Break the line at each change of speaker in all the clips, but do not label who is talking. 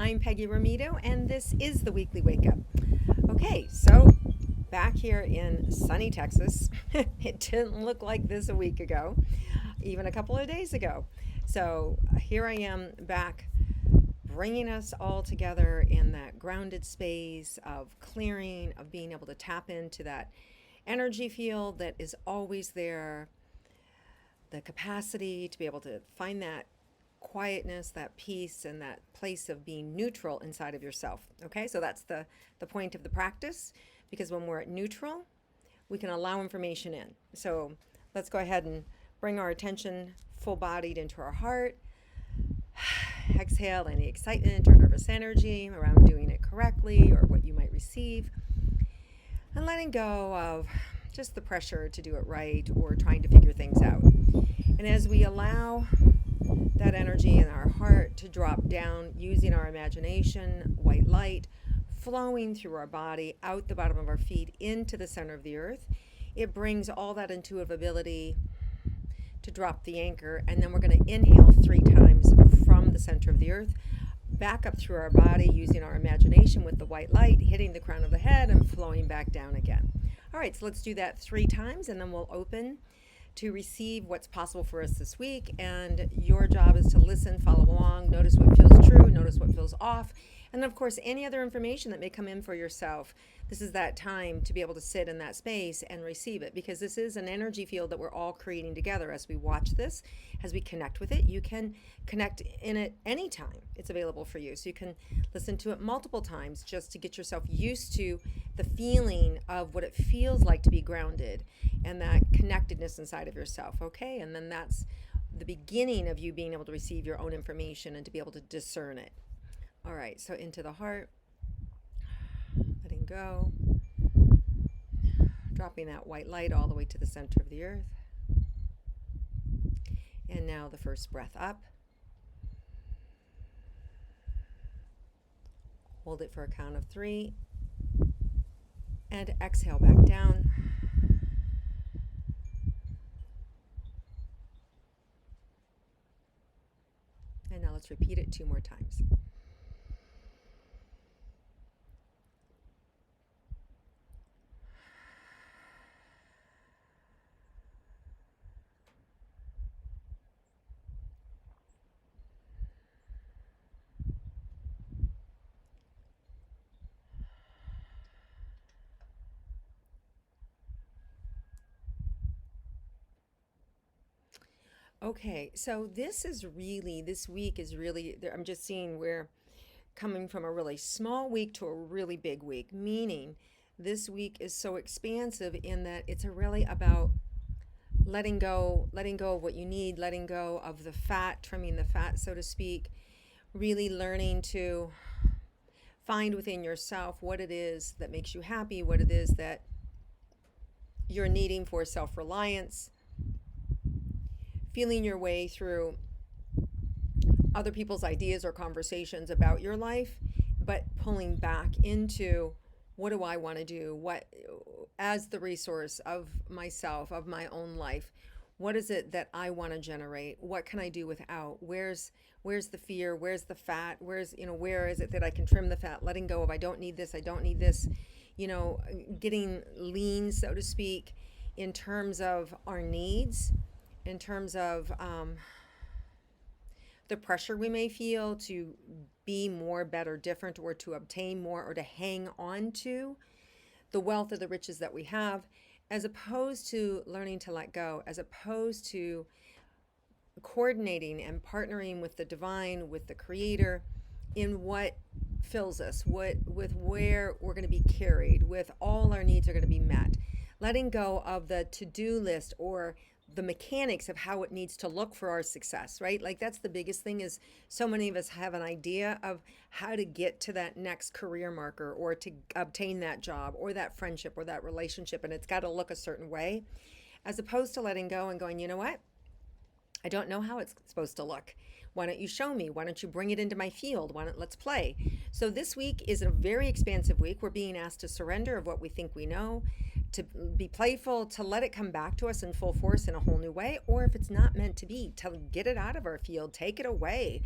I'm Peggy Rometo, and this is the Weekly Wake Up. Okay, so back here in sunny Texas. It didn't look like this a week ago, even a couple of days ago. So here I am back, bringing us all together in that grounded space of clearing, of being able to tap into that energy field that is always there, the capacity to be able to find that quietness, that peace, and that place of being neutral inside of yourself. Okay, so that's the point of the practice, because when we're at neutral, we can allow information in. So let's go ahead and bring our attention full bodied into our heart. Exhale any excitement or nervous energy around doing it correctly or what you might receive. And letting go of just the pressure to do it right or trying to figure things out. And as we allow that energy in our heart to drop down using our imagination, white light, flowing through our body, out the bottom of our feet, into the center of the earth, it brings all that intuitive ability to drop the anchor. And then we're going to inhale 3 times from the center of the earth, back up through our body using our imagination with the white light, hitting the crown of the head and flowing back down again. All right, so let's do that 3 times, and then we'll open to receive what's possible for us this week. And your job is to listen, follow along, notice what feels true, notice what feels off, and of course, any other information that may come in for yourself. This is that time to be able to sit in that space and receive it, because this is an energy field that we're all creating together as we watch this, as we connect with it. You can connect in it anytime it's available for you. So you can listen to it multiple times just to get yourself used to the feeling of what it feels like to be grounded and that connectedness inside of yourself, okay? And then that's the beginning of you being able to receive your own information and to be able to discern it. All right, so into the heart, letting go, dropping that white light all the way to the center of the earth. And now the first breath up. Hold it for a count of 3. And exhale back down. And now let's repeat it 2 more times. Okay, so this week is really, I'm just seeing we're coming from a really small week to a really big week, meaning this week is so expansive in that it's really about letting go of what you need, letting go of the fat, trimming the fat, so to speak, really learning to find within yourself what it is that makes you happy, what it is that you're needing for self-reliance, feeling your way through other people's ideas or conversations about your life, but pulling back into what do I want to do? What, as the resource of myself, of my own life, what is it that I want to generate? What can I do without? Where's the fear? Where's the fat? Where is it that I can trim the fat? Letting go of I don't need this, getting lean, so to speak, in terms of our needs, in terms of the pressure we may feel to be more, better, different, or to obtain more, or to hang on to the wealth or the riches that we have, as opposed to learning to let go, as opposed to coordinating and partnering with the divine, with the creator, in what fills us, with where we're going to be carried, with all our needs are going to be met. Letting go of the to-do list or the mechanics of how it needs to look for our success, right? Like that's the biggest thing, is so many of us have an idea of how to get to that next career marker or to obtain that job or that friendship or that relationship, and it's got to look a certain way, as opposed to letting go and going, you know what? I don't know how it's supposed to look. Why don't you show me? Why don't you bring it into my field? Let's play. So this week is a very expansive week. We're being asked to surrender of what we think we know, to be playful, to let it come back to us in full force in a whole new way, or if it's not meant to be, to get it out of our field, take it away.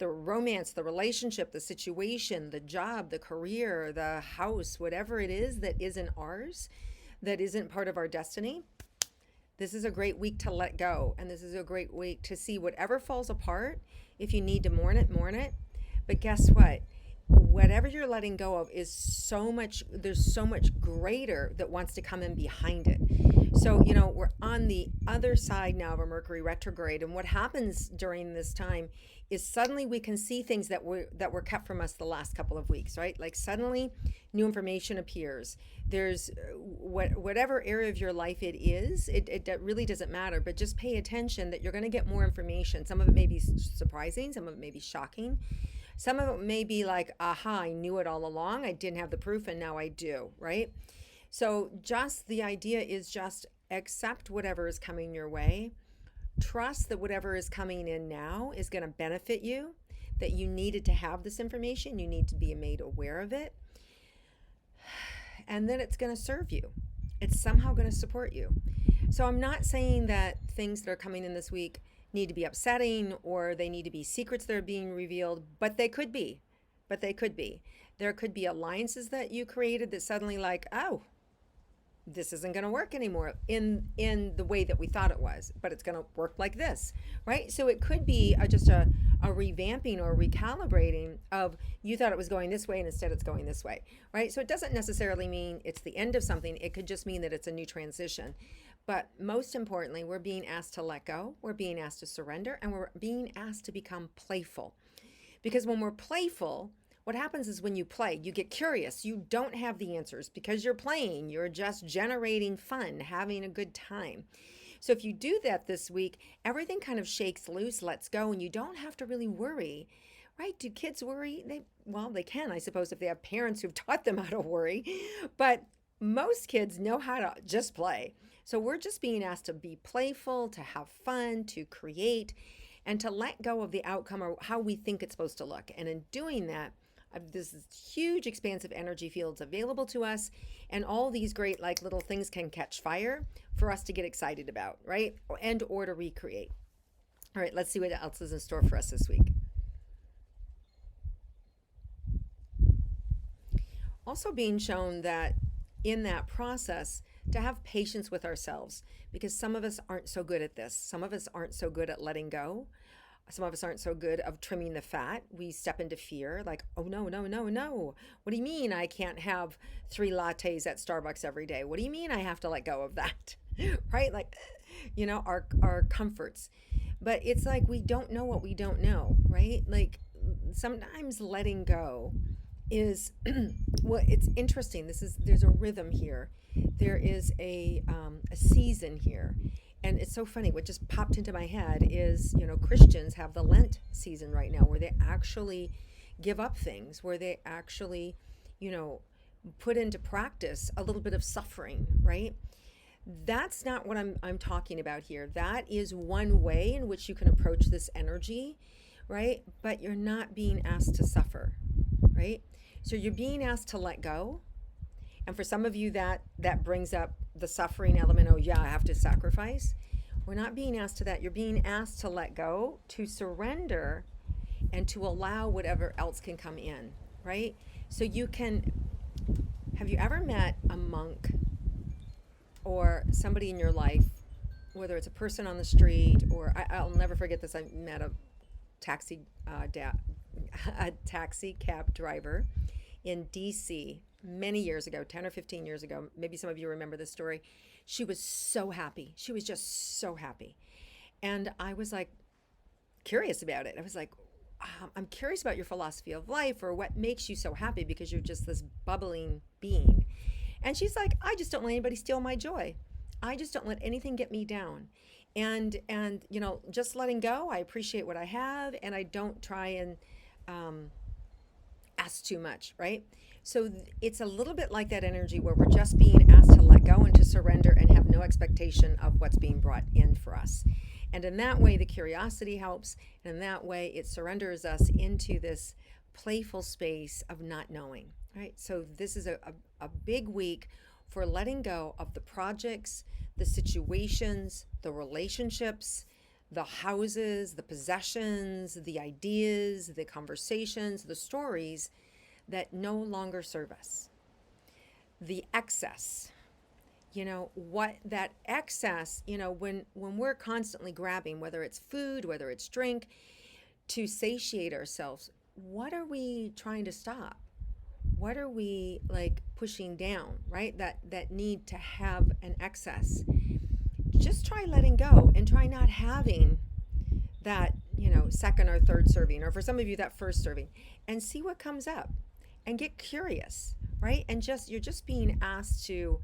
the romance, the relationship, the situation, the job, the career, the house, whatever it is that isn't ours, that isn't part of our destiny. This is a great week to let go. And this is a great week to see whatever falls apart. If you need to mourn it, mourn it. But guess what? Whatever you're letting go of is so much, there's so much greater that wants to come in behind it. So, we're on the other side now of a Mercury retrograde. And what happens during this time is suddenly we can see things that were kept from us the last couple of weeks, right? Like suddenly new information appears. There's whatever area of your life it is, it really doesn't matter, but just pay attention that you're going to get more information. Some of it may be surprising, some of it may be shocking. Some of it may be like, aha, I knew it all along. I didn't have the proof and now I do, right? So just the idea is just accept whatever is coming your way. Trust that whatever is coming in now is going to benefit you, that you needed to have this information. You need to be made aware of it. And then it's going to serve you. It's somehow going to support you. So I'm not saying that things that are coming in this week need to be upsetting or they need to be secrets that are being revealed, but they could be. There could be alliances that you created that suddenly like, oh, this isn't going to work anymore in the way that we thought it was, but it's going to work like this, right? So it could be just a revamping or recalibrating of you thought it was going this way and instead it's going this way, right? So it doesn't necessarily mean it's the end of something. It could just mean that it's a new transition. But most importantly, we're being asked to let go, we're being asked to surrender, and we're being asked to become playful. Because when we're playful, what happens is when you play, you get curious. You don't have the answers because you're playing. You're just generating fun, having a good time. So if you do that this week, everything kind of shakes loose, lets go, and you don't have to really worry, right? Do kids worry? They can, I suppose, if they have parents who've taught them how to worry. But most kids know how to just play. So we're just being asked to be playful, to have fun, to create, and to let go of the outcome or how we think it's supposed to look. And in doing that, this is huge expansive energy fields available to us, and all these great like little things can catch fire for us to get excited about, right? And or to recreate. All right, let's see what else is in store for us this week. Also being shown that in that process to have patience with ourselves, because some of us aren't so good at this. Some of us aren't so good at letting go. Some of us aren't so good of trimming the fat. We step into fear like, oh, no. What do you mean I can't have 3 lattes at Starbucks every day? What do you mean I have to let go of that? Right? Like, our comforts. But it's like we don't know what we don't know, right? Like sometimes letting go is, well, it's interesting. There's a rhythm here. There is a season here. And it's so funny. What just popped into my head is, Christians have the Lent season right now where they actually give up things, where they actually, put into practice a little bit of suffering, right? That's not what I'm talking about here. That is one way in which you can approach this energy, right? But you're not being asked to suffer, right? So you're being asked to let go. And for some of you that brings up the suffering element. Oh yeah, I have to sacrifice. We're not being asked to that. You're being asked to let go, to surrender, and to allow whatever else can come in, right? So have you ever met a monk or somebody in your life, whether it's a person on the street or I'll never forget this. I met a taxi cab driver in DC many years ago, 10 or 15 years ago. Maybe some of you remember this story. She was so happy. She was just so happy. And I was like curious about it. I was like, I'm curious about your philosophy of life or what makes you so happy, because you're just this bubbling being. And she's like, I just don't let anybody steal my joy. I just don't let anything get me down. And just letting go. I appreciate what I have, and I don't try and ask too much, right? So it's a little bit like that energy where we're just being asked to let go and to surrender and have no expectation of what's being brought in for us. And in that way, the curiosity helps. And in that way, it surrenders us into this playful space of not knowing, right? So this is a big week for letting go of the projects, the situations, the relationships, the houses, the possessions, the ideas, the conversations, the stories that no longer serve us. The excess, what that excess, when we're constantly grabbing, whether it's food, whether it's drink, to satiate ourselves, what are we trying to stop? What are we like pushing down, right? That need to have an excess. Just try letting go and try not having that, second or third serving, or for some of you, that first serving, and see what comes up and get curious, right? And you're just being asked to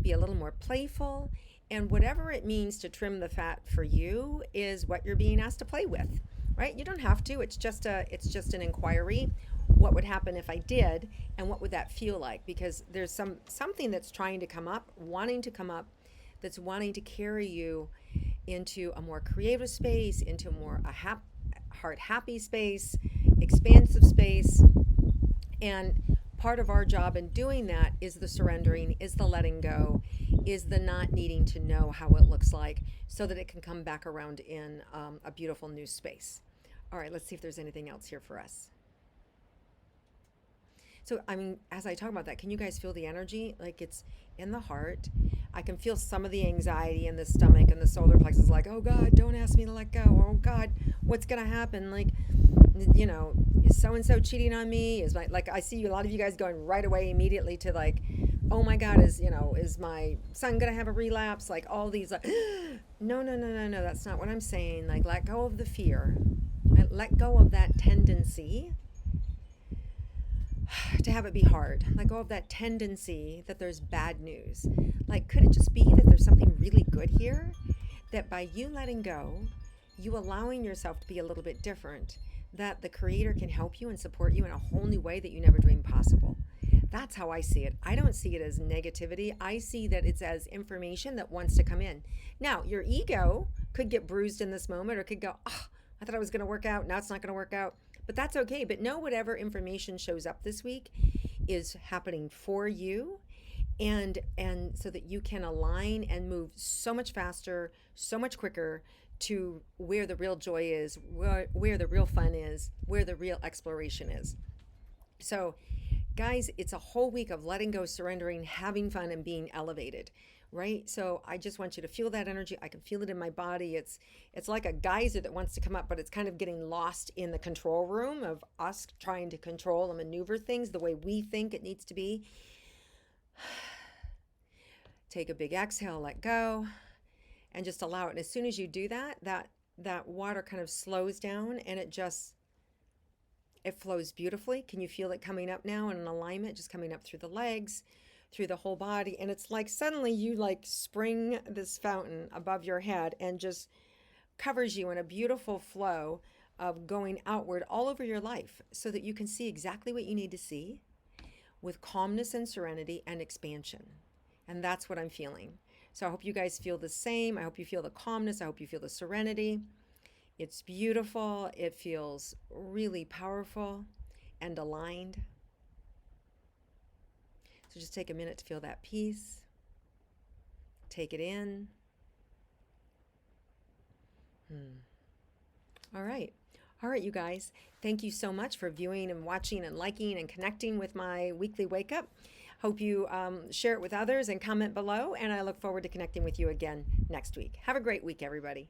be a little more playful, and whatever it means to trim the fat for you is what you're being asked to play with, right? You don't have to. It's just an inquiry. What would happen if I did, and what would that feel like? Because there's something that's trying to come up, wanting to come up, that's wanting to carry you into a more creative space, into heart happy space, expansive space. And part of our job in doing that is the surrendering, is the letting go, is the not needing to know how it looks like, so that it can come back around in a beautiful new space. All right, let's see if there's anything else here for us. So, as I talk about that, can you guys feel the energy? Like, it's in the heart. I can feel some of the anxiety in the stomach and the solar plexus, like, oh God, don't ask me to let go. Oh God, what's going to happen? Like, is so-and-so cheating on me? I see a lot of you guys going right away immediately to like, oh my God, is my son going to have a relapse? Like all these, like, no, that's not what I'm saying. Like, let go of the fear. Let go of that tendency to have it be hard. Let go of that tendency that there's bad news. Like, could it just be that there's something really good here? That by you letting go, you allowing yourself to be a little bit different, that the Creator can help you and support you in a whole new way that you never dreamed possible. That's how I see it. I don't see it as negativity. I see that it's as information that wants to come in. Now, your ego could get bruised in this moment, or could go, oh, I thought I was going to work out. Now it's not going to work out. But that's okay. But know whatever information shows up this week is happening for you, and so that you can align and move so much faster, so much quicker to where the real joy is, where the real fun is, where the real exploration is. So, guys, it's a whole week of letting go, surrendering, having fun, and being elevated. Right? So I just want you to feel that energy. I can feel it in my body. It's like a geyser that wants to come up, but it's kind of getting lost in the control room of us trying to control and maneuver things the way we think it needs to be. Take a big exhale, let go, and just allow it. And as soon as you do that water kind of slows down, and it flows beautifully. Can you feel it coming up now in an alignment, just coming up through the legs, through the whole body? And it's like suddenly you like spring this fountain above your head and just covers you in a beautiful flow of going outward all over your life, so that you can see exactly what you need to see with calmness and serenity and expansion. And that's what I'm feeling. So I hope you guys feel the same. I hope you feel the calmness. I hope you feel the serenity. It's beautiful. It feels really powerful and aligned. So just take a minute to feel that peace. Take it in. All right. All right, you guys. Thank you so much for viewing and watching and liking and connecting with my weekly wake up. Hope you share it with others and comment below. And I look forward to connecting with you again next week. Have a great week, everybody.